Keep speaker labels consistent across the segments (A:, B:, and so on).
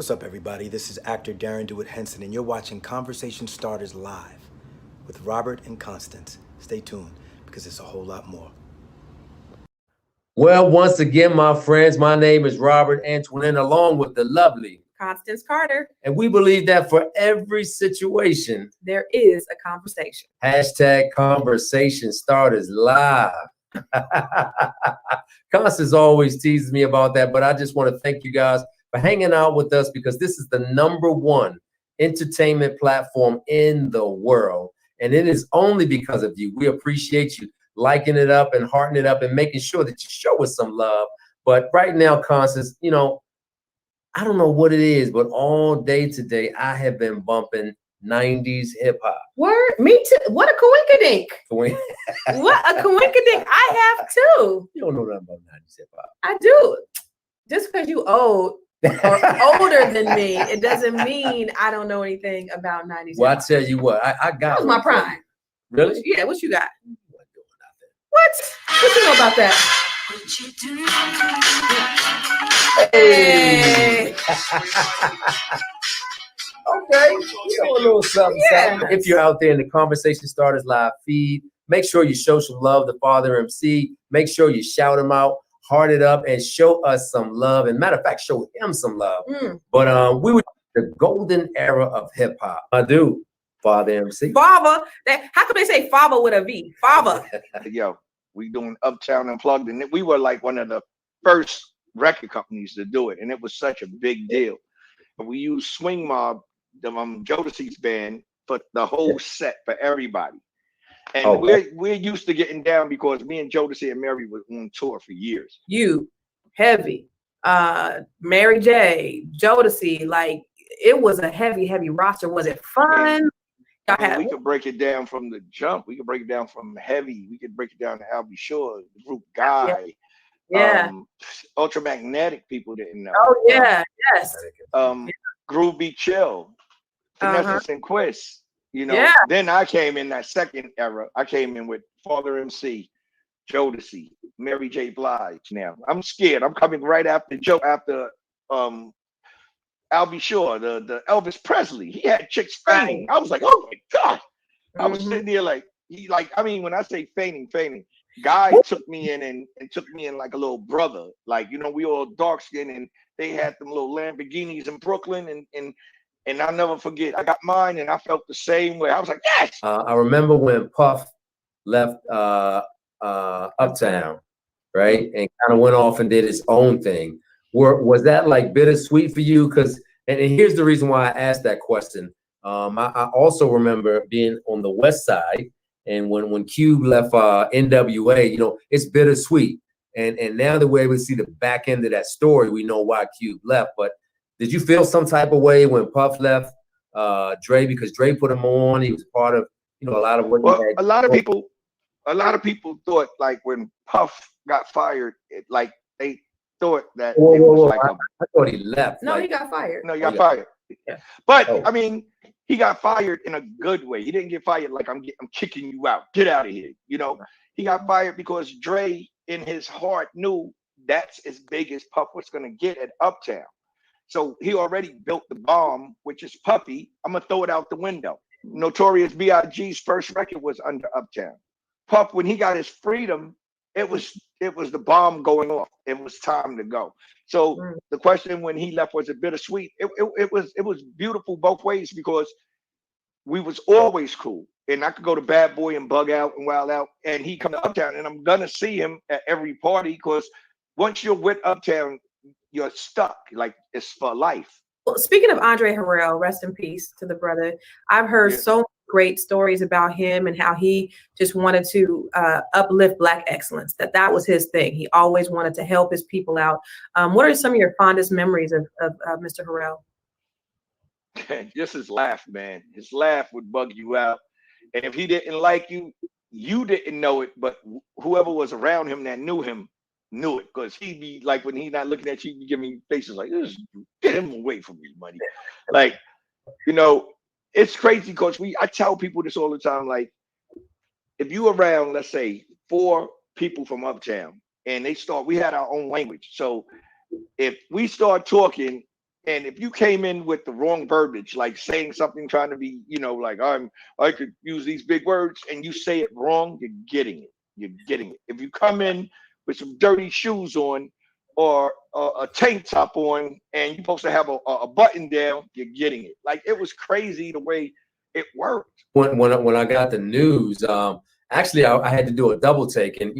A: What's up, everybody? This is actor Darren DeWitt Henson, and you're watching Conversation Starters Live with Robert and Constance. Stay tuned, because it's a whole lot more.
B: Well, once again, my friends, my name is Robert Antoine, along with the lovely
C: Constance Carter.
B: And we believe that for every situation,
C: there is a conversation.
B: Hashtag Conversation Starters Live. Constance always teases me about that, but I just want to thank you guys for hanging out with us, because this is the #1 entertainment platform in the world. And it is only because of you. We appreciate you liking it up and hearting it up and making sure that you show us some love. But right now, Constance, you know, I don't know what it is, but all day today, I have been bumping 90s hip hop.
C: Word, me too. What a coinkydink. What a coinkydink. I have too.
B: You don't know nothing about 90s hip hop.
C: I do. Just because you old or older than me, it doesn't mean I don't know anything about 90s.
B: Well, I tell you what, I got.
C: That was my prime.
B: Really?
C: Yeah, what you got? What? What you know about that? Hey.
B: Okay, you know a little something.
C: Yeah.
B: If you're out there in the Conversation Starters Live feed, make sure you show some love to Father MC. Make sure you shout him out, heart it up, and show us some love. And matter of fact, show him some love. But we were the golden era of hip hop. I do, Father MC.
C: Father. How come they say father with a V? Father.
D: Yo, we doing Uptown Unplugged, and we were like one of the first record companies to do it, and it was such a big deal. And we used Swing Mob, the Jodeci's band, for the whole set for everybody. And we're used to getting down because me and Jodeci and Mary were on tour for years.
C: You, Heavy, Mary J, Jodeci, like it was a heavy roster. Was it fun?
D: We could break it down from the jump. We could break it down from Heavy. We could break it down to I'll Be Sure, the group Guy.
C: Yeah.
D: Ultramagnetic people didn't know.
C: Oh yeah, yes.
D: Groovy Chill, Finesse and Quest. You know.
C: Yeah.
D: Then I came in that second era. I came in with Father MC, Jodeci, Mary J. Blige. Now I'm scared. I'm coming right after I'll Be Sure, the Elvis Presley. He had chicks fainting. I was like, oh my God. I was sitting there like, when I say fainting, Guy took me in and took me in like a little brother. Like, you know, we all dark skinned, and they had them little Lamborghinis in Brooklyn, and I'll never forget. I got mine and I felt the same way. I was like, yes.
B: I remember when Puff left Uptown, right? And kind of went off and did his own thing. Was that like bittersweet for you? Because and here's the reason why I asked that question. I also remember being on the West Side, and when Cube left NWA, you know, it's bittersweet. And now that we're able to see the back end of that story, we know why Cube left. But did you feel some type of way when Puff left Dre, because Dre put him on? He was part of, you know, a lot of what.
D: Well, a lot of people thought like when Puff got fired, like they thought that it was like
B: I thought he left.
C: No, he got fired.
D: No, he got fired. Yeah. But I mean, he got fired in a good way. He didn't get fired like I'm kicking you out. Get out of here. You know, he got fired because Dre in his heart knew that's as big as Puff was gonna get at Uptown. So he already built the bomb, which is Puffy. I'm gonna throw it out the window. Notorious B.I.G.'s first record was under Uptown. Puff, when he got his freedom, it was the bomb going off. It was time to go. So the question when he left, was it bittersweet? It was beautiful both ways, because we was always cool. And I could go to Bad Boy and Bug Out and Wild Out, and he come to Uptown, and I'm gonna see him at every party, because once you're with Uptown, you're stuck. Like, it's for life.
C: Well, speaking of Andre Harrell, rest in peace to the brother. I've heard so great stories about him and how he just wanted to uplift Black excellence. That was his thing. He always wanted to help his people out. What are some of your fondest memories of Mr. Harrell?
D: Just his laugh, man. His laugh would bug you out. And if he didn't like you, you didn't know it, but whoever was around him that knew him knew it, because he'd be like, when he's not looking at you, he'd be giving me faces like, get him away from me, buddy. Like, you know, it's crazy, because I tell people this all the time. Like, if you around, let's say, 4 people from Uptown, and we had our own language. So if we start talking And if you came in with the wrong verbiage, like saying something trying to be, like I could use these big words, and you say it wrong, you're getting it. You're getting it. If you come in with some dirty shoes on or a tank top on, and you're supposed to have a button down, you're getting it. Like, it was crazy the way it worked.
B: When I got the news, actually I had to do a double take, and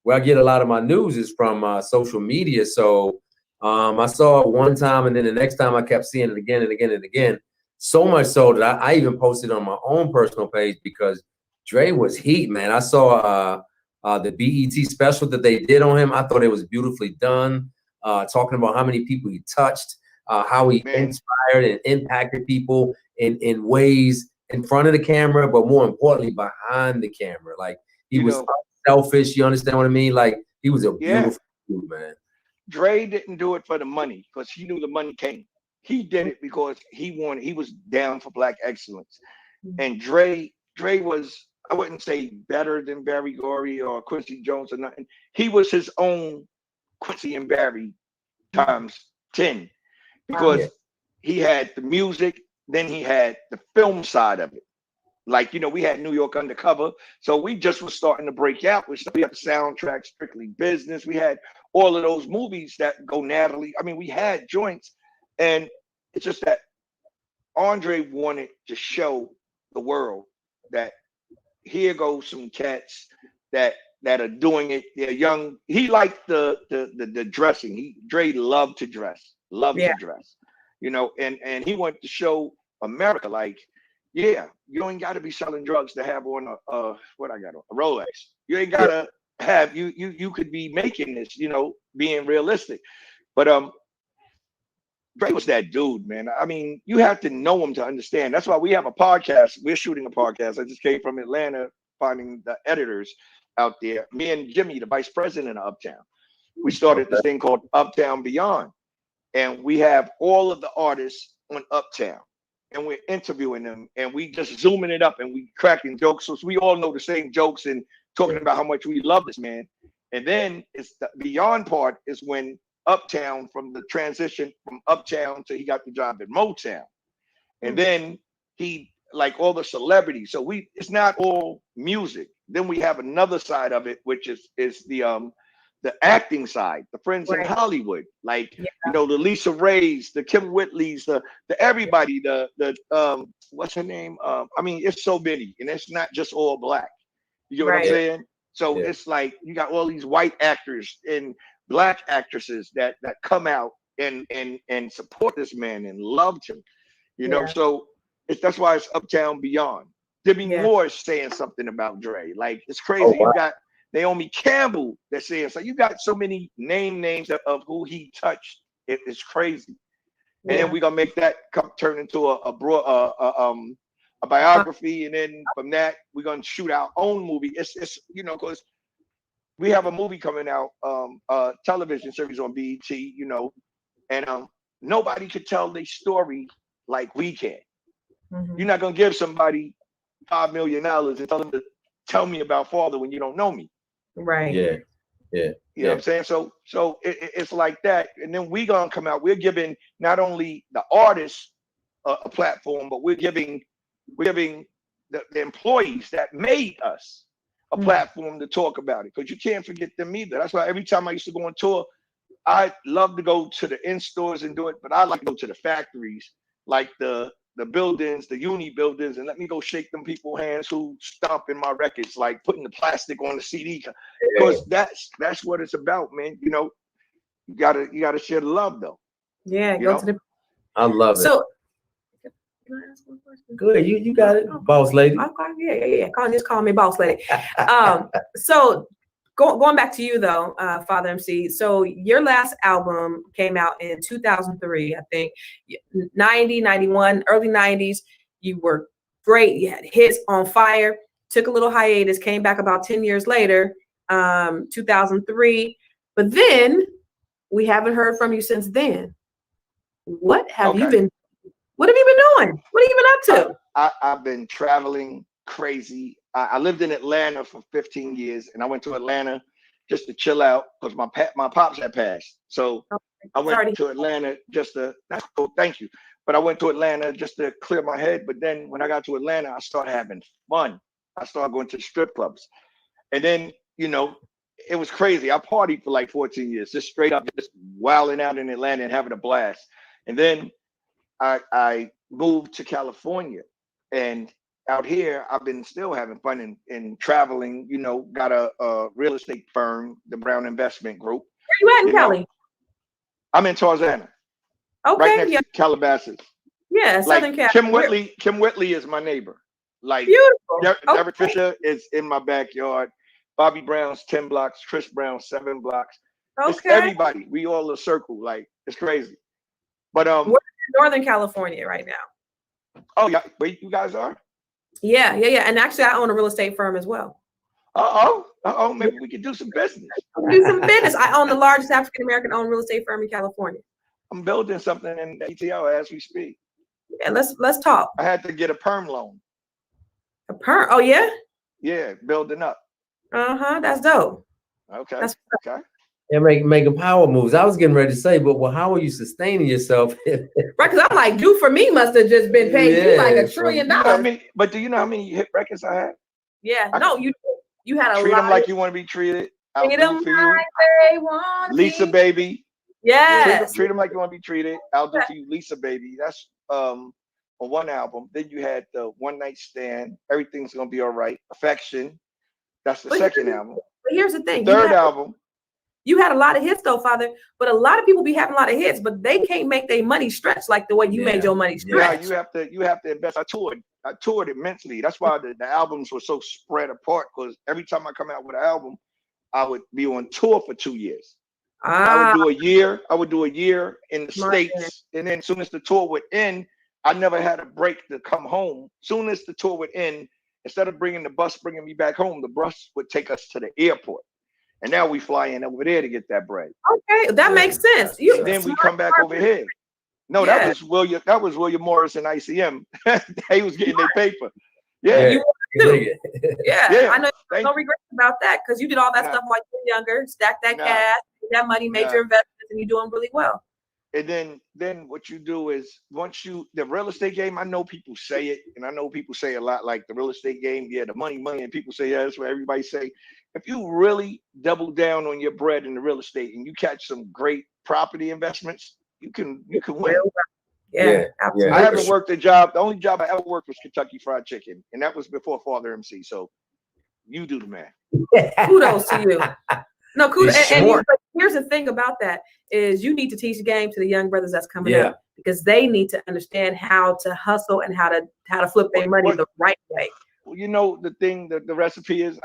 B: where I get a lot of my news is from social media. So I saw it one time, and then the next time I kept seeing it again and again and again. So much so that I even posted on my own personal page, because Dre was heat, man. I saw the BET special that they did on him. I thought it was beautifully done, talking about how many people he touched, how he inspired and impacted people in ways in front of the camera, but more importantly, behind the camera. Like, he was selfish. You understand what I mean? Like, he was a beautiful dude, man.
D: Dre didn't do it for the money because he knew the money came. He did it because he was down for Black excellence. And Dre was, I wouldn't say better than Barry Gorey or Quincy Jones or nothing. He was his own Quincy and Barry times 10, because he had the music, then he had the film side of it. Like, we had New York Undercover, so we just was starting to break out. We had the soundtrack, Strictly Business. We had all of those movies that go Natalie. I mean, we had joints, and it's just that Andre wanted to show the world that here goes some cats that are doing it. They're young. He liked the dressing. Dre loved to dress, to dress, and he wanted to show America, like, yeah, you ain't got to be selling drugs to have on a what I got on, a Rolex. You ain't got to have, you could be making this, being realistic. But Dre was that dude, man. I mean, you have to know him to understand. That's why we have a podcast. We're shooting a podcast. I just came from Atlanta, finding the editors out there. Me and Jimmy, the vice president of Uptown, we started this thing called Uptown Beyond. And we have all of the artists on Uptown, and we're interviewing them, and we just zooming it up, and we cracking jokes. So we all know the same jokes and talking about how much we love this man. And then it's the beyond part is when Uptown, from the transition from Uptown to he got the job at Motown. And then he, like all the celebrities. So it's not all music. Then we have another side of it, which is the acting side, the friends in Hollywood, like, the Lisa Rays, the Kim Whitleys, the everybody, the what's her name? I mean, it's so many, and it's not just all Black. You get what I'm saying? So it's like you got all these white actors and Black actresses that come out and support this man and loved him. So that's why it's Uptown Beyond. Demi Moore is saying something about Dre. Like, it's crazy. You got Naomi Campbell that's saying so. You got so many names of who he touched. It's crazy. And then we're gonna make that turn into a biography, and then from that we're gonna shoot our own movie. It's because we have a movie coming out, a television series on BET, and nobody could tell their story like we can. You're not gonna give somebody $5 million and tell them to tell me about father when you don't know me.
C: Right.
B: Yeah.
D: You know what I'm saying? So it's like that. And then we're gonna come out. We're giving not only the artists a platform, but we're giving the employees that made us a platform to talk about it. Because you can't forget them either. That's why every time I used to go on tour, I love to go to the in-stores and do it, but I like to go to the factories, like the buildings, the uni buildings, and let me go shake them people's hands who stomping my records, like putting the plastic on the CD, because that's what it's about, man. You gotta share the love, though.
C: Yeah, go to the.
B: I love it.
C: So, can I ask one question?
B: Good, you got it, boss lady.
C: Okay, yeah. Just call me boss lady. So going back to you though, Father MC. So your last album came out in 2003, I think. 90, 91, early 90s. You were great. You had hits on fire. Took a little hiatus. Came back about 10 years later, 2003. But then we haven't heard from you since then. What have you been? What have you been doing? What have you been up
D: to? I've been traveling crazy. I lived in Atlanta for 15 years, and I went to Atlanta just to chill out because my pops had passed. So I went to Atlanta just to. Thank you. But I went to Atlanta just to clear my head. But then when I got to Atlanta, I started having fun. I started going to strip clubs, and then it was crazy. I partied for like 14 years, just straight up, just wilding out in Atlanta and having a blast. And then I moved to California, and out here I've been still having fun and traveling. Got a real estate firm, the Brown Investment Group.
C: Where you at in Cali?
D: I'm in Tarzana.
C: Okay,
D: right next to Calabasas.
C: Yeah, Southern Cali.
D: Kim Whitley is my neighbor. Like
C: beautiful.
D: Derek Fisher is in my backyard. Bobby Brown's 10 blocks. Chris Brown 7 blocks. It's everybody. We all a circle. Like it's crazy. But
C: we're in Northern California right now.
D: Oh yeah, where you guys are?
C: Yeah. And actually, I own a real estate firm as well.
D: Maybe we could do some business.
C: I own the largest African American owned real estate firm in California.
D: I'm building something in ATL as we speak.
C: Yeah, let's talk.
D: I had to get a perm loan.
C: A perm? Oh yeah.
D: Yeah, building up.
C: That's dope.
D: Okay. Okay.
B: And making power moves. I was getting ready to say, but how are you sustaining yourself?
C: Right, because I'm like, Do For Me must have just been paying you like $1 trillion.
D: But do you know how many hit records I had?
C: Yeah. You had a
D: treat
C: lot.
D: them like you want to be treated.
C: Treat them like they want.
D: Lisa Baby.
C: Yes.
D: Treat them like you want to be treated. I'll do for you, Lisa Baby. That's on one album. Then you had the One Night Stand. Everything's gonna be all right. Affection. That's the second album.
C: But here's the thing.
D: Third album.
C: You had a lot of hits though, Father. But a lot of people be having a lot of hits, but they can't make their money stretch like the way you made your money stretch.
D: Yeah, you have to invest. I toured immensely. That's why the albums were so spread apart. Because every time I come out with an album, I would be on tour for 2 years. I would do a year in the States, and then as soon as the tour would end, I never had a break to come home. Soon as the tour would end, instead of bringing me back home, the bus would take us to the airport. And now we fly in over there to get that bread.
C: Okay, that makes sense.
D: And then we come back over here. No, that was William Morris and ICM. They was getting their paper. Yeah.
C: Yeah. I know no regrets about that because you did all that stuff while you were younger, stacked that cash, that money, made your investments, and you're doing really well.
D: And then what you do is the real estate game, I know people say it, and I know people say a lot like the real estate game, the money, and people say, that's what everybody say. If you really double down on your bread in the real estate and you catch some great property investments, you can win.
C: Yeah.
D: I haven't worked a job. The only job I ever worked was Kentucky Fried Chicken, and that was before Father MC. So you do the math.
C: Kudos to you. No, kudos. And here's the thing about that is you need to teach the game to the young brothers that's coming up because they need to understand how to hustle and how to flip their money the right way.
D: Well, the thing, the recipe is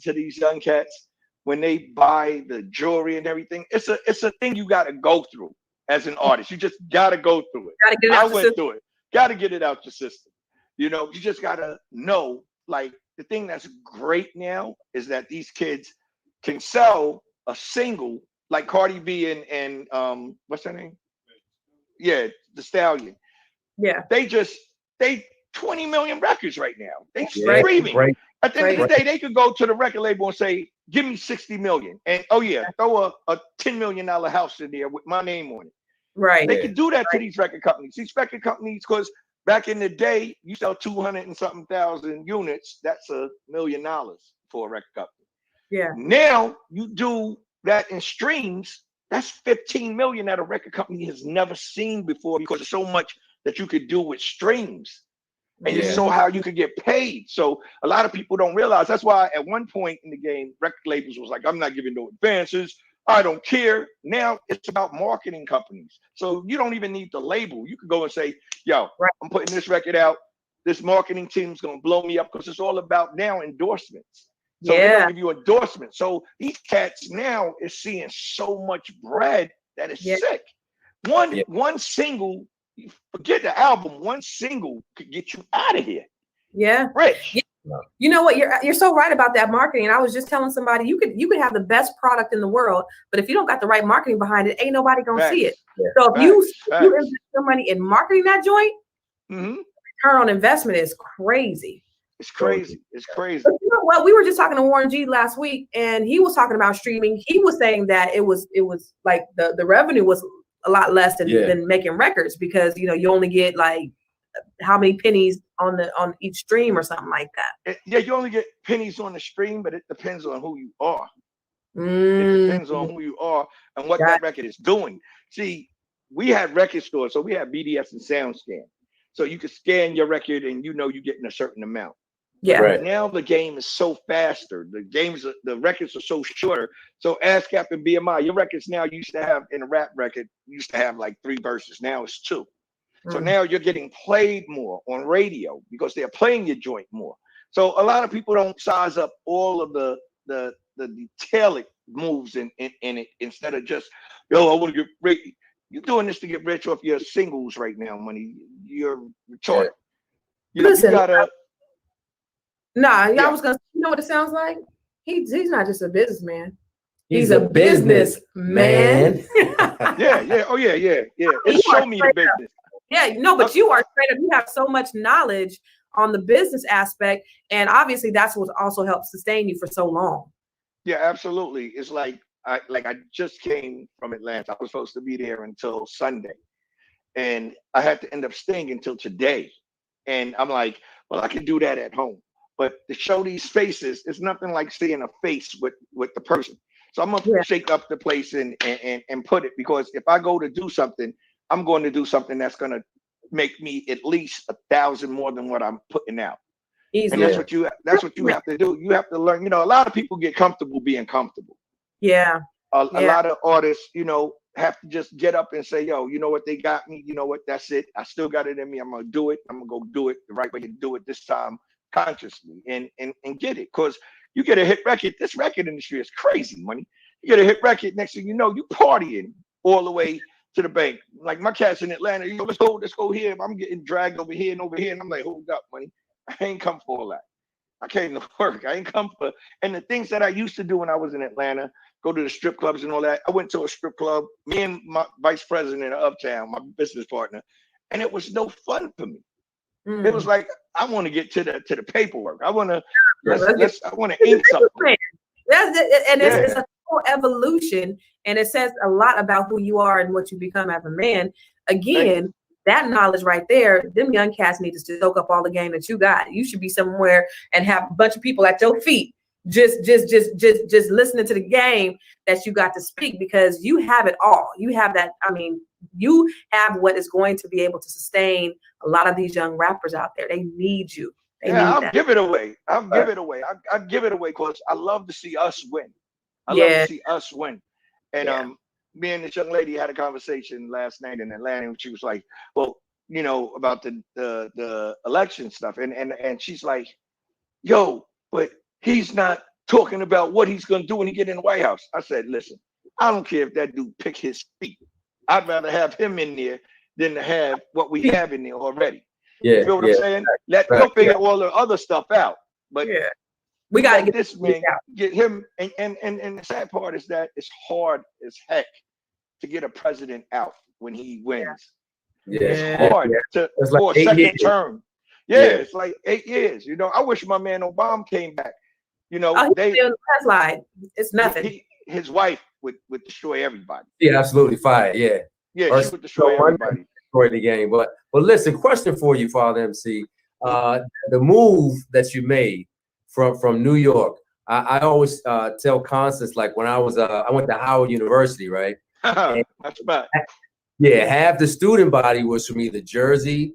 D: to these young cats when they buy the jewelry and everything. It's a thing you got to go through as an artist. You just got to go through it. I went through it. Got to get it out your system. You just got to know. Like the thing that's great now is that these kids can sell a single like Cardi B and what's her name? Yeah, the Stallion.
C: Yeah.
D: They 20 million records right now. They streaming. Right. At the end of the day, they could go to the record label and say, give me 60 million. And throw a $10 million house in there with my name on it.
C: Right.
D: They could do that to these record companies. These record companies, because back in the day, you sell 200 and something thousand units. That's $1 million for a record company.
C: Yeah.
D: Now you do that in streams. That's 15 million that a record company has never seen before because there's so much that you could do with streams. And you saw how you could get paid. So a lot of people don't realize. That's why at one point in the game, record labels was like, I'm not giving no advances. I don't care. Now it's about marketing companies. So you don't even need the label. You could go and say, yo, I'm putting this record out. This marketing team's going to blow me up because it's all about now endorsements. So they're going to give you endorsements. So these cats now is seeing so much bread that is sick. One single, forget the album, one single could get you out of here.
C: Yeah.
D: Rich.
C: Yeah. You know what? You're so right about that marketing. I was just telling somebody you could have the best product in the world, but if you don't got the right marketing behind it, ain't nobody gonna see it. Yeah. So if you invest your money in marketing that joint, return on investment is crazy.
D: It's crazy. It's crazy.
C: But you know what? We were just talking to Warren G last week, and he was talking about streaming. He was saying that it was like the revenue was a lot less than making records, because you only get like how many pennies on each stream or something like that.
D: Yeah, you only get pennies on the stream, but it depends on who you are. It depends on who you are and what that record is doing. See, we had record stores, so we had BDS and SoundScan. So you could scan your record and you're getting a certain amount.
C: Yeah.
B: Right.
D: Now the game is so faster. The records are so shorter. So ASCAP and BMI, your records now used to have, in a rap record, used to have like 3 verses. Now it's 2. So now you're getting played more on radio because they're playing your joint more. So a lot of people don't size up all of the detailed moves in it, instead of just, I want to get rich. You're doing this to get rich off your singles right now, money. You're retarded.
C: Listen,
D: you gotta.
C: I was gonna. You know what it sounds like? He's not just a businessman.
B: He's a business man.
D: Yeah. Oh yeah. It show me the business.
C: Yeah, but you are straight up. You have so much knowledge on the business aspect, and obviously that's what also helps sustain you for so long.
D: Yeah, absolutely. It's like I just came from Atlanta. I was supposed to be there until Sunday, and I had to end up staying until today. And I'm like, well, I can do that at home, but to show these faces, it's nothing like seeing a face with the person. So I'm gonna shake up the place and put it, because if I go to do something, I'm going to do something that's going to make me at least 1,000 more than what I'm putting out.
C: Easy.
D: And that's what you have to do. You have to learn. A lot of people get comfortable being comfortable.
C: Yeah.
D: A lot of artists, have to just get up and say, yo, you know what, they got me. You know what, that's it. I still got it in me. I'm going to do it. I'm going to go do it the right way to do it this time, consciously, and get it. Because you get a hit record. This record industry is crazy, money. You get a hit record, next thing you know, you partying all the way to the bank. Like my cats in Atlanta, let's go here. I'm getting dragged over here, and I'm like, hold up, money. I ain't come for all that. I came to work. I ain't come for, and the things that I used to do when I was in Atlanta, go to the strip clubs and all that. I went to a strip club, me and my vice president of Uptown, my business partner, and it was no fun for me. It was like, I want to get to the paperwork. I want to I want to ink something.
C: It's a whole evolution, and it says a lot about who you are and what you become as a man. Again, that knowledge right there, them young cats need to soak up all the game that you got. You should be somewhere and have a bunch of people at your feet just listening to the game that you got to speak, because you have it all. You have that. I mean, you have what is going to be able to sustain a lot of these young rappers out there. They need you.
D: I'll give it away. I'll give it away because I love to see us win. I love to see us win. And me and this young lady had a conversation last night in Atlanta, and she was like, well, about the election stuff. And she's like, yo, but he's not talking about what he's going to do when he get in the White House. I said, listen, I don't care if that dude pick his feet. I'd rather have him in there than to have what we have in there already.
B: Yeah,
D: you feel what I'm saying? We'll figure all the other stuff out. But
C: we gotta get
D: this man, get him. And the sad part is that it's hard as heck to get a president out when he wins. It's hard for a second term. It's like 8 years. I wish my man Obama came back.
C: It's nothing.
D: His wife would destroy everybody.
B: Yeah, absolutely fire. Yeah,
D: she would destroy everybody.
B: Destroy the game. But listen, question for you, Father MC. The move that you made from New York. I always tell Constance, like when I went to Howard University, right?
D: That's right.
B: Yeah, half the student body was from either Jersey,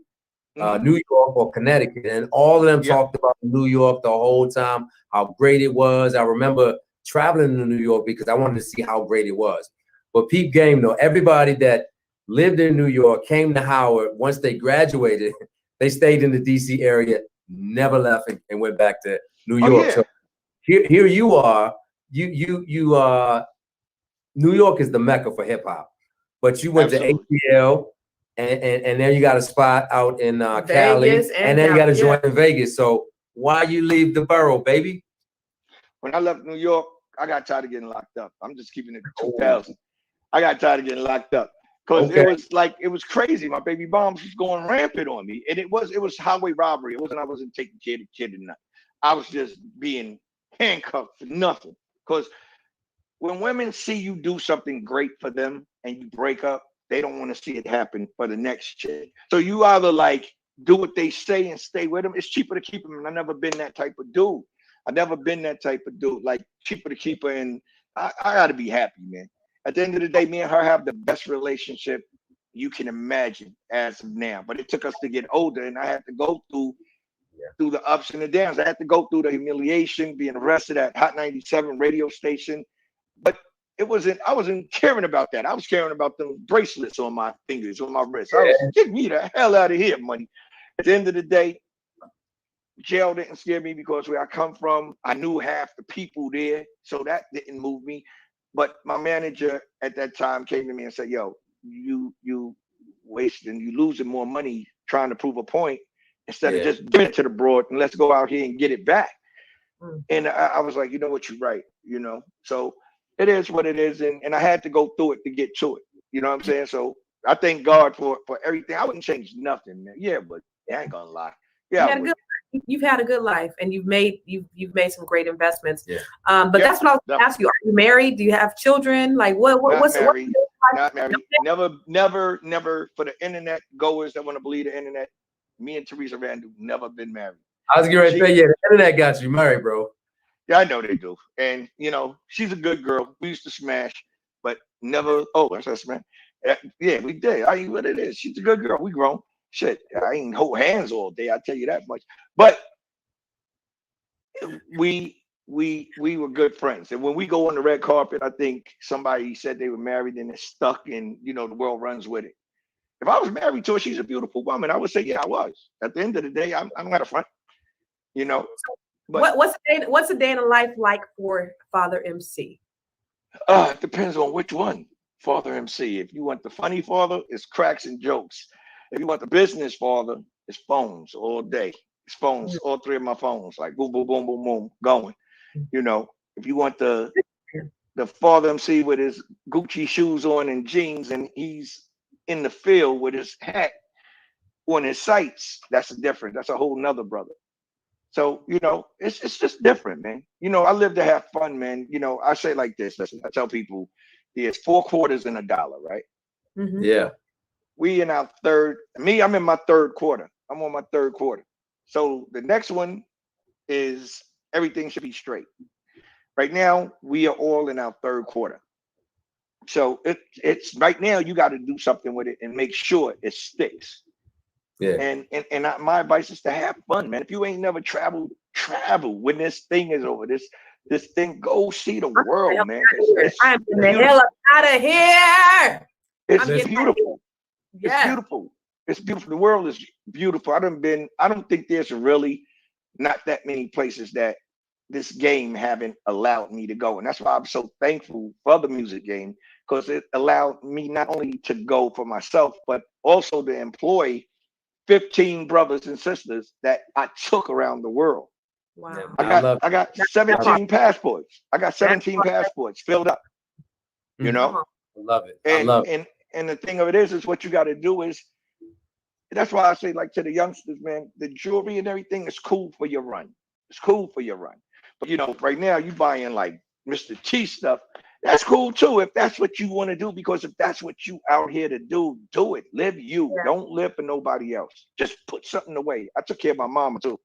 B: New York, or Connecticut, and all of them talked about New York the whole time, how great it was. I remember traveling to New York because I wanted to see how great it was. But peep game though, everybody that lived in New York came to Howard. Once they graduated, they stayed in the DC area, never left, and went back to New York. So here you are. You New York is the mecca for hip hop, but you went to ATL, and then you got a spot out in Cali, and then you got to join in Vegas. So why you leave the borough, baby?
D: When I left New York, I got tired of getting locked up. I'm just keeping it 2000. I got tired of getting locked up. Because it was crazy. My baby mom was going rampant on me. And it was highway robbery. It wasn't I wasn't taking care of the kid or nothing. I was just being handcuffed for nothing. Because when women see you do something great for them and you break up, they don't want to see it happen for the next chick. So you either like do what they say and stay with them. It's cheaper to keep them. And I've never been that type of dude. I've never been that type of dude. Like cheaper to keep her, and I gotta be happy, man. At the end of the day, me and her have the best relationship you can imagine as of now. But it took us to get older, and I had to go through the ups and the downs. I had to go through the humiliation, being arrested at Hot 97 radio station. But I wasn't caring about that. I was caring about the bracelets on my fingers, on my wrists. I was, get me the hell out of here, money. At the end of the day, jail didn't scare me because where I come from, I knew half the people there. So that didn't move me. But my manager at that time came to me and said, yo, you wasting, you losing more money trying to prove a point instead of just giving it to the broad and let's go out here and get it back. And I was like, you know what, you're right, you know. So it is what it is, and I had to go through it to get to it. You know what I'm saying? So I thank God for everything. I wouldn't change nothing, man. Yeah, but I ain't gonna lie. Yeah,
C: you've had a good life, and you've made some great investments. Yeah. But that's what I was going to ask you. Are you married? Do you have children? Like what's
D: married? Not married. Never. For the internet goers that want to believe the internet, me and Teresa Randall never been married.
B: I was getting ready to say, the internet got you married, bro.
D: Yeah, I know they do. And you know, she's a good girl. We used to smash, but never. Oh, that's a smash. Yeah, we did. I what it is. She's a good girl. We grown. Shit, I ain't hold hands all day. I tell you that much. But we were good friends. And when we go on the red carpet, I think somebody said they were married and it's stuck, and you know the world runs with it. If I was married to her, she's a beautiful woman. I would say, yeah, I was. At the end of the day, I'm not a front. You know. But
C: what's a day in a life like for Father MC?
D: It depends on which one. Father MC. If you want the funny father, it's cracks and jokes. If you want the business father, it's phones all day. It's phones, all three of my phones, like boom, boom, boom, boom, boom, going. You know, if you want the Father MC with his Gucci shoes on and jeans, and he's in the field with his hat on his sights, that's different. That's a whole nother brother. So, you know, it's just different, man. You know, I live to have fun, man. You know, I say like this. Listen, I tell people there's 4 quarters in a dollar, right?
C: Mm-hmm.
B: Yeah.
D: We in our third. Me, I'm in my third quarter. I'm on my third quarter. So the next one is everything should be straight. Right now, we are all in our third quarter. So it's right now you got to do something with it and make sure it sticks.
B: Yeah.
D: And my advice is to have fun, man. If you ain't never traveled, travel. When this thing is over, this thing, go see the world, man.
C: I'm getting the hell out of here.
D: It's beautiful. Yeah. It's beautiful. It's beautiful. The world is beautiful. I don't think there's really not that many places that this game haven't allowed me to go. And that's why I'm so thankful for the music game, because it allowed me not only to go for myself, but also to employ 15 brothers and sisters that I took around the world.
C: Wow.
D: I got 17 passports. I got 17 passports filled up. You know?
B: I love it.
D: And the thing of it is what you got to do is, that's why I say, like, to the youngsters, man, the jewelry and everything is cool for your run. It's cool for your run. But, you know, right now you buying like Mr. T stuff. That's cool too, if that's what you want to do, because if that's what you out here to do it. Live you. Yeah. Don't live for nobody else. Just put something away. I took care of my mama too.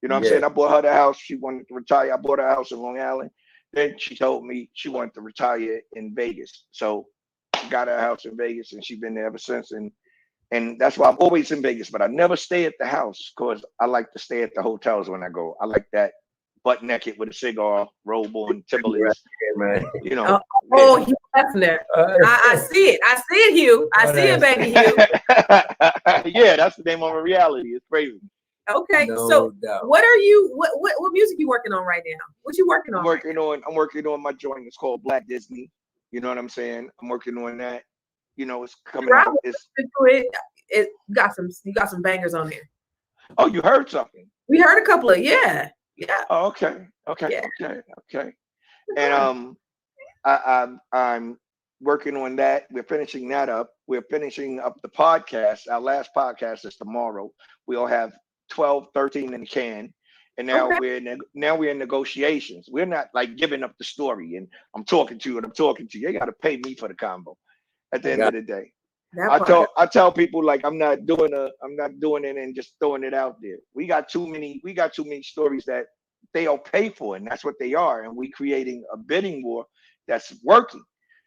D: You know what I'm saying? I bought her the house. She wanted to retire. I bought her a house in Long Island. Then she told me she wanted to retire in Vegas. So I got her a house in Vegas, and she's been there ever since. And that's why I'm always in Vegas, but I never stay at the house because I like to stay at the hotels when I go. I like that butt naked with a cigar, robe on, Timberlands.
B: Man.
D: You know.
C: Hugh Hefner. I see it. I see it, Hugh. I see it, baby Hugh.
D: Yeah, that's the name of a reality. It's crazy.
C: Okay, no so doubt. What music you working on right now? What you working on?
D: I'm working on my joint. It's called Black Disney. You know what I'm saying? I'm working on that. You know, it's coming out.
C: You got some bangers on there.
D: Oh, you heard something?
C: We heard a couple of yeah.
D: Oh, okay. And I'm working on that. We're finishing that up. We're finishing up the podcast. Our last podcast is tomorrow. We'll have 12, 13 in the can. And now we're in negotiations. We're not like giving up the story and I'm talking to you and I'm talking to you. You got to pay me for the combo at the end of the day. I tell people like I'm not doing it and just throwing it out there. We got too many stories that they'll pay for, and that's what they are. And we creating a bidding war that's working.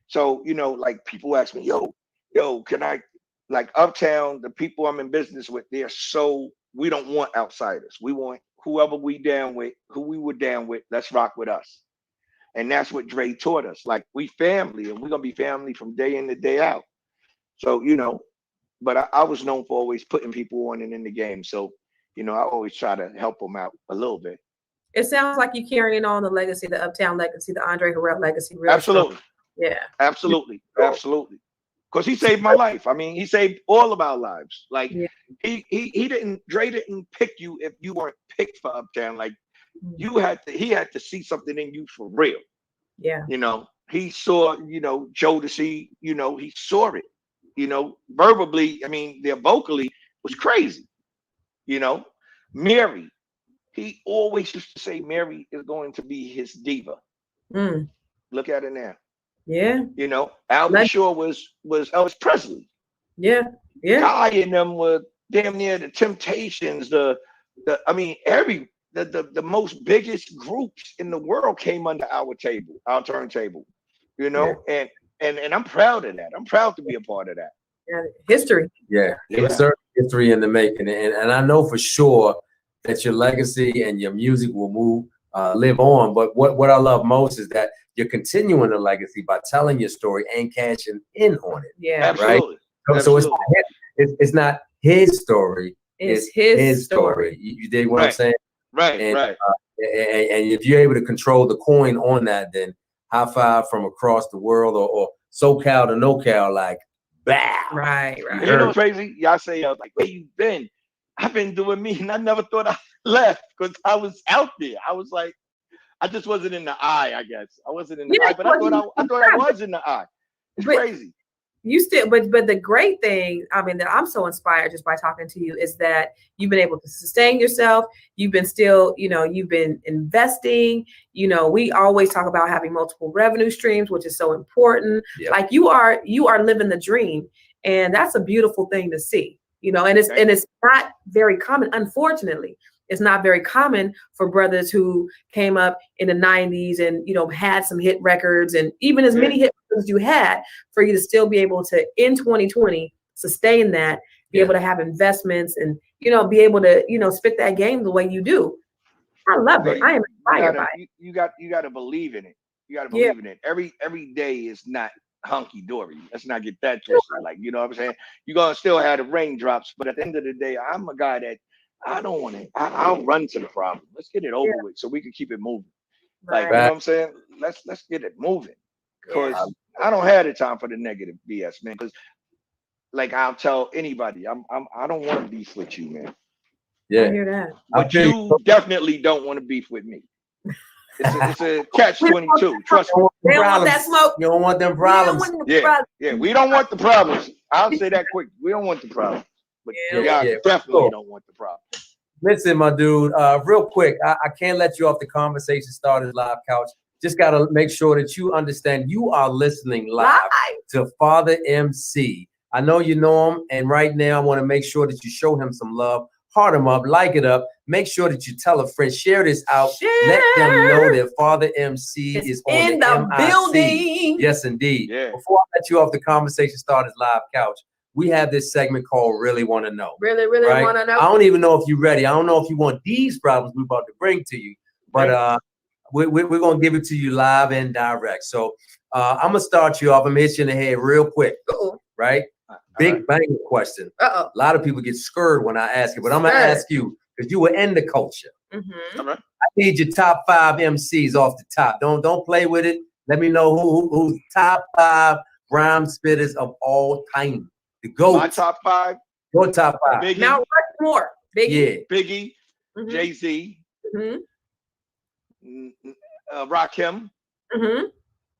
D: So, like people ask me, yo, can I, like Uptown, the people I'm in business with, we don't want outsiders. We want whoever we were down with, let's rock with us. And that's what Dre taught us. Like we family, and we're gonna be family from day in to day out. So, but I was known for always putting people on and in the game. So, I always try to help them out a little bit.
C: It sounds like you're carrying on the legacy, the Uptown legacy, the Andre Harrell legacy. Really
D: Absolutely.
C: Strong. Yeah.
D: Absolutely. Absolutely. Because he saved my life. I mean, he saved all of our lives. Like Dre didn't pick you if you weren't picked for Uptown. Like he had to see something in you for real.
C: Yeah.
D: He saw, Jodeci, he saw it. Verbally, I mean, their vocally was crazy. Mary, he always used to say Mary is going to be his diva. Look at it now.
C: Yeah.
D: Albie Shaw was Elvis Presley.
C: Yeah. Yeah.
D: Guy and them were damn near the Temptations. The most biggest groups in the world came under our turntable. And I'm proud of that. I'm proud to be a part of that.
C: Yeah. History.
B: Yeah. It was certainly history in the making. And I know for sure that your legacy and your music will live on. But what I love most is that you're continuing the legacy by telling your story and cashing in on it.
C: Yeah.
D: Absolutely.
B: Right? So it's not his story.
C: It's his story.
B: You dig what I'm saying?
D: Right.
B: And,
D: right.
B: And if you're able to control the coin on that, then high five from across the world or SoCal to NoCal, like, bow.
C: Right.
D: You know what's crazy? Y'all say, like, where you been? I've been doing me, and I never thought I left because I was out there. I was like, I just wasn't in the eye, I guess. I wasn't in the eye, but I thought I was in the eye. It's crazy.
C: You still, but the great thing, I mean, that I'm so inspired just by talking to you is that you've been able to sustain yourself. You've been still, you've been investing. We always talk about having multiple revenue streams, which is so important. Yep. Like you are living the dream, and that's a beautiful thing to see. And it's not very common, unfortunately. It's not very common for brothers who came up in the 90s and, had some hit records and even as many hit records you had, for you to still be able to, in 2020, sustain that, be able to have investments and, be able to, spit that game the way you do. I love it. I am inspired by it.
D: You got to believe in it. You got to believe in it. Every day is not hunky dory. Let's not get that twisted. Like, you know what I'm saying? You're going to still have the raindrops, but at the end of the day, I'm a guy that I don't want it. I'll run to the problem. Let's get it over with so we can keep it moving. Like, you know what I'm saying? Let's get it moving. Because I don't have the time for the negative BS, man. Because like I'll tell anybody, I don't want to beef with you, man.
C: Yeah. I hear that.
D: But you definitely don't want to beef with me. It's a catch-22. Trust me.
C: They don't want that smoke.
B: You don't want them problems.
D: Yeah, we don't want the problems. I'll say that quick. We don't want the problems. But definitely don't want the problem.
B: Listen, my dude, real quick, I can't let you off the Conversation Starters live couch. Just got to make sure that you understand you are listening live to Father MC. I know you know him, and right now I want to make sure that you show him some love. Heart him up, like it up. Make sure that you tell a friend, share this out. Let them know that Father MC is on
C: in the building.
B: Yes, indeed.
D: Yeah.
B: Before I let you off the Conversation Starters live couch, we have this segment called Really Want to Know.
C: Really want to know.
B: I don't even know if you're ready. I don't know if you want these problems we're about to bring to you, but we're going to give it to you live and direct. So I'm going to start you off. I'm going to hit you in the head real quick, right? Big bang question. A lot of people get scared when I ask it, but I'm going to ask you because you were in the culture.
C: Mm-hmm.
B: I need your top 5 MCs off the top. Don't play with it. Let me know who's top 5 rhyme spitters of all time. The GOAT.
D: My top 5.
B: Your top 5.
D: Biggie.
C: Now what's more? Biggie.
B: Yeah.
D: Biggie.
C: Mm-hmm.
D: Jay-Z.
C: Mm-hmm.
D: Rakim.
C: Mm-hmm.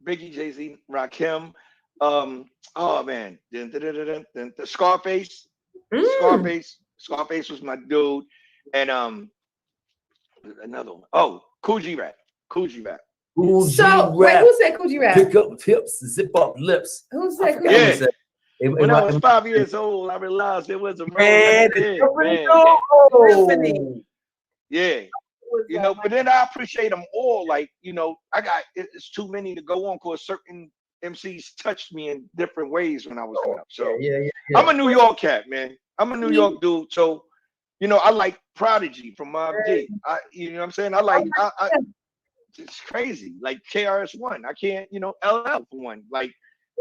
D: Biggie, Jay-Z, Rakim. Oh man, the Scarface.
C: Mm.
D: Scarface was my dude, and another one. Oh, Coogee Rap.
C: So wait, who said Coogee Rap?
B: Pick up tips, zip up lips.
C: Who said Coogee
D: Yeah.
C: Rap?
D: When I was 5 years old, I realized it was a
B: man.
D: Yeah. You know, but then I appreciate them all. Like, you know, it's too many to go on because certain MCs touched me in different ways when I was coming up. So
B: yeah.
D: I'm a New York cat, man. I'm a New York dude. So, you know, I like Prodigy from Mobb Deep. You know what I'm saying? It's crazy. Like KRS-One. I can't, you know, LL for one. Like,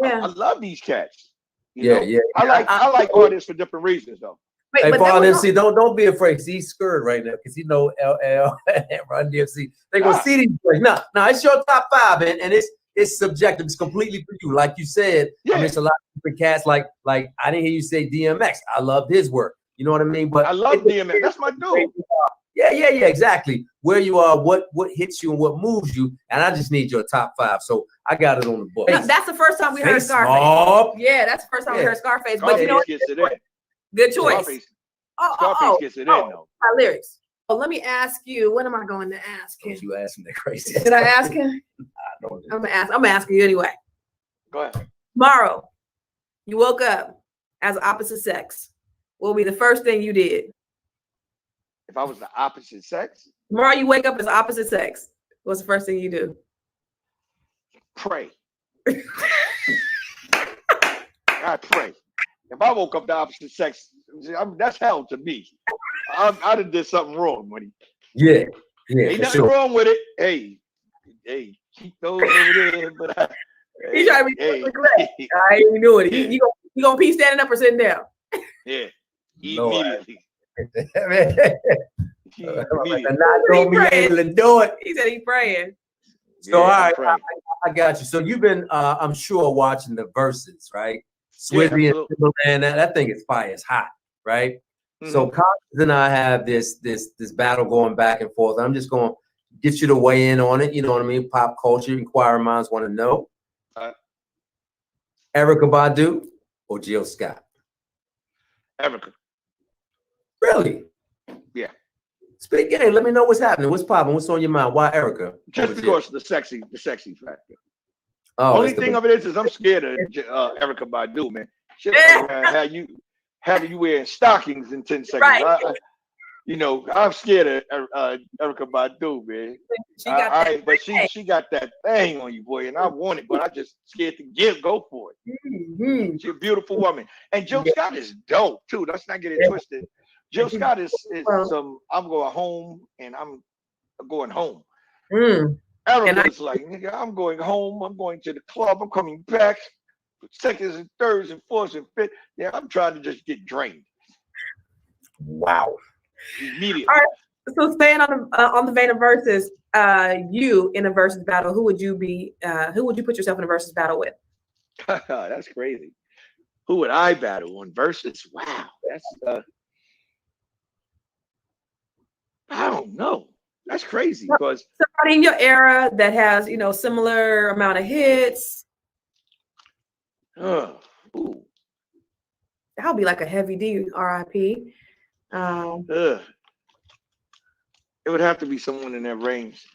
D: I love these cats. You know? I like artists for different reasons though.
B: Hey, Paul MC, don't be afraid. He's scared right now because you know LL and Run DMC. They gonna see these boys. No, it's your top 5, and it's subjective. It's completely for you. Like you said, I mean, it's a lot of different cats. Like I didn't hear you say DMX. I love his work. You know what I mean? But
D: I love DMX. That's my dude.
B: Yeah, exactly. Where you are, what hits you and what moves you, and I just need your top 5. So I got it on the book.
C: No, that's the first time we heard Scarface. Yeah, that's the first time we heard Scarface. But you know, good choice.
D: Scarface gets it in though.
C: My lyrics. Oh, let me ask you. What am I going to ask him?
B: You asked me that crazy.
C: Did I ask him? I'm gonna ask you anyway.
D: Go ahead.
C: Tomorrow, you woke up as opposite sex. What will be the first thing you did?
D: If I was the opposite sex?
C: Tomorrow you wake up as opposite sex. What's the first thing you do?
D: Pray. I pray. If I woke up the opposite sex, that's hell to me. I'd have did something wrong, buddy.
B: Yeah.
D: Ain't nothing wrong with it. Hey, keep those over there. But
C: He's trying to be I ain't even doing it. You gonna pee standing up or sitting down?
D: Yeah. Immediately.
B: Not gonna be able to do it.
C: He said he's praying.
B: So all right, I got you. So you've been, I'm sure, watching the verses, right? Swizzy and Timberland. That thing is fire. It's hot, right? Mm-hmm. So Constance and I have this battle going back and forth. I'm just going to get you to weigh in on it. You know what I mean? Pop culture, inquiring minds want to know. Erykah Badu or Jill Scott?
D: Erykah.
B: Really?
D: Yeah.
B: Speak game. Let me know what's happening. What's popping? What's on your mind? Why Erykah?
D: Just because of the sexy factor.
B: Oh,
D: only thing of it is I'm scared of Erykah Badu, man. Shit, having you wearing stockings in 10 seconds. Right. I'm scared of Erykah Badu, man. But she got that thing on you, boy, and I want it, but I just scared to go for it. Mm-hmm. She's a beautiful woman, and Jill Scott is dope too. Let's not get it twisted. Jill Scott is some. I'm going home, and I'm going home. Erykah's like, nigga, I'm going home. I'm going to the club. I'm coming back for seconds and thirds and fourths and fifths. Yeah, I'm trying to just get drained.
B: Wow.
D: Immediately.
C: All right. So staying on the vein of verses, you in a versus battle, who would you be? Who would you put yourself in a versus battle with?
D: That's crazy. Who would I battle on versus? Wow, that's I don't know. That's crazy because
C: somebody in your era that has, similar amount of hits.
D: Ooh.
C: That would be like a heavy D, RIP.
D: It would have to be someone in that range.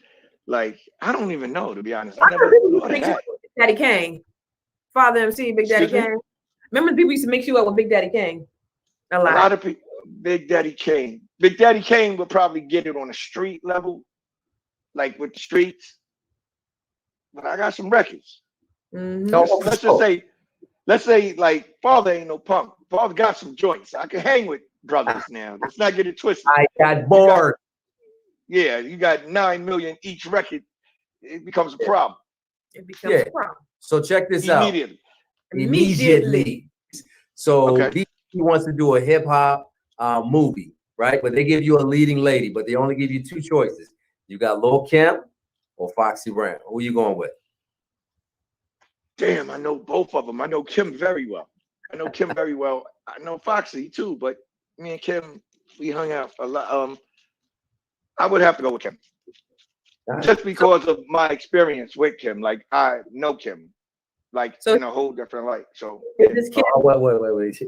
D: Like, I don't even know, to be honest. I never thought of that.
C: Daddy Kane. Father MC, Big Daddy Kane. Remember people used to mix you up with Big Daddy Kane? A lot
D: of people. Big Daddy Kane. Big Daddy Kane would probably get it on a street level, like with the streets. But I got some records. Mm-hmm. Let's say like Father ain't no punk. Father got some joints. I can hang with brothers now. Let's not get it twisted.
B: I got bored.
D: You got 9 million each record. It becomes a problem.
C: It becomes a problem.
B: So check this
D: out.
B: Immediately. So he wants to do a hip hop movie, right? But they give you a leading lady, but they only give you 2 choices. You got Lil' Kim or Foxy Brown. Who are you going with?
D: Damn, I know both of them. I know Kim very well. I know Foxy too, but me and Kim, we hung out a lot. I would have to go with Kim. Just because of my experience with Kim. Like, I know Kim. like
C: So-
D: in a whole different light. So
C: Is this Kim?
B: Wait.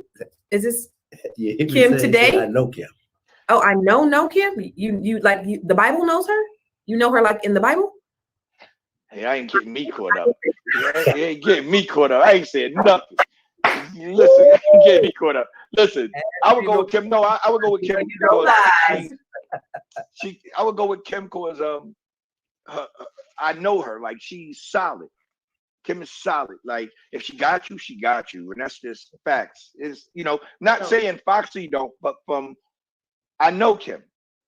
C: Is this
B: You hear me
C: Kim
B: say-
C: today?
B: I know Kim.
C: Oh, I know Kim. The Bible knows her. You know her like in the Bible.
D: hey, I ain't getting me caught up. Yeah, you ain't getting me caught up. I ain't saying nothing. Listen, you ain't getting me caught up. Listen, I would go with Kim. No, I would go with Kim. I would go with Kim because I know her. Like, she's solid. Kim is solid. Like, if she got you, she got you, and that's just facts. Is not saying Foxy don't, but I know Kim.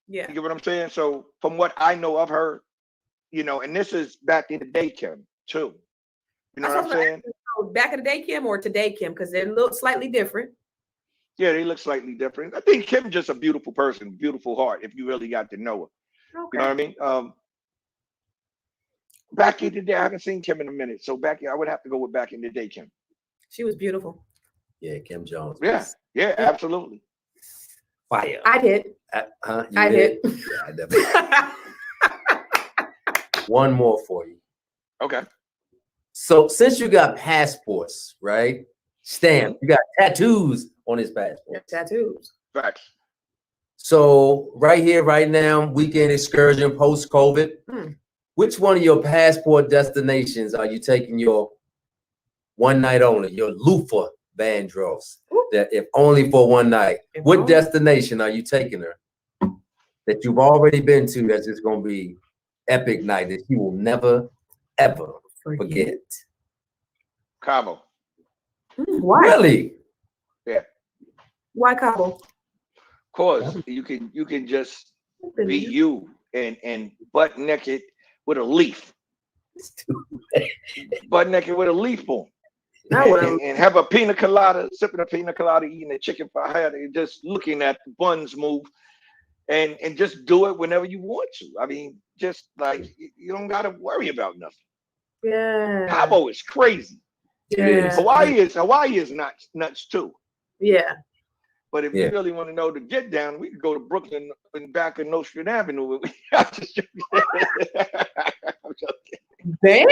C: Yeah.
D: You get what I'm saying? So from what I know of her, and this is back in the day, Kim, too. You know what I'm saying?
C: Back in the day, Kim, or today, Kim, because they look slightly different.
D: Yeah, they look slightly different. I think Kim's just a beautiful person, beautiful heart, if you really got to know her.
C: Okay.
D: You know what I mean? Back in the day, I haven't seen Kim in a minute. So I would have to go with back in the day, Kim.
C: She was beautiful.
B: Yeah, Kim Jones.
D: Yeah, absolutely.
B: Fire.
C: I did.
B: Huh?
C: I did.
B: Yeah, I definitely. One more for you.
D: Okay.
B: So since you got passports, right? Stamp, you got tattoos on his passport.
C: Tattoos.
D: Facts.
B: So right here, right now, weekend excursion post-COVID. Which one of your passport destinations are you taking your one night only, your Lufa Vandross, that if only for one night? What destination are you taking her that you've already been to that's just going to be epic night that you will never, ever forget?
D: Cabo.
C: Why?
B: Really?
D: Yeah.
C: Why Cabo?
D: Cause you can just be you and butt naked with a leaf. Butt naked with a leaf on. And have a pina colada, sipping a pina colada, eating a chicken fajita, and just looking at the buns move, and just do it whenever you want to. I mean, just like you don't gotta worry about nothing.
C: Yeah.
D: Cabo is crazy.
C: Yeah.
D: Hawaii is nuts too.
C: Yeah.
D: But if you really want to know the get down, we could go to Brooklyn and back in Nostrand Avenue. I'm just joking. I'm joking.
C: Dang.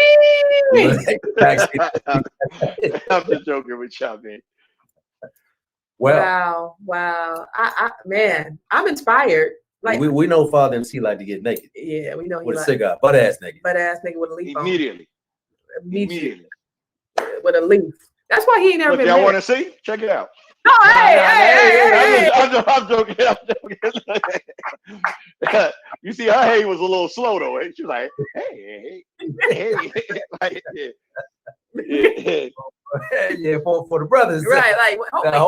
D: I'm just joking with y'all, man.
B: Well,
C: Wow. Man, I'm inspired. Like
B: we know Father MC like to get naked.
C: Yeah, we know he
B: with a
C: like
B: cigar, butt ass naked.
C: Butt ass nigga with a leaf on.
D: Immediately.
C: With a leaf. That's why he ain't never
D: Look,
C: been
D: y'all
C: married.
D: want to see? Check it out.
C: Oh, hey.
D: I'm joking. You see, her hey was a little slow though. Eh? She was like, hey. Like,
B: yeah, for the brothers.
C: Right, like
B: wait a minute.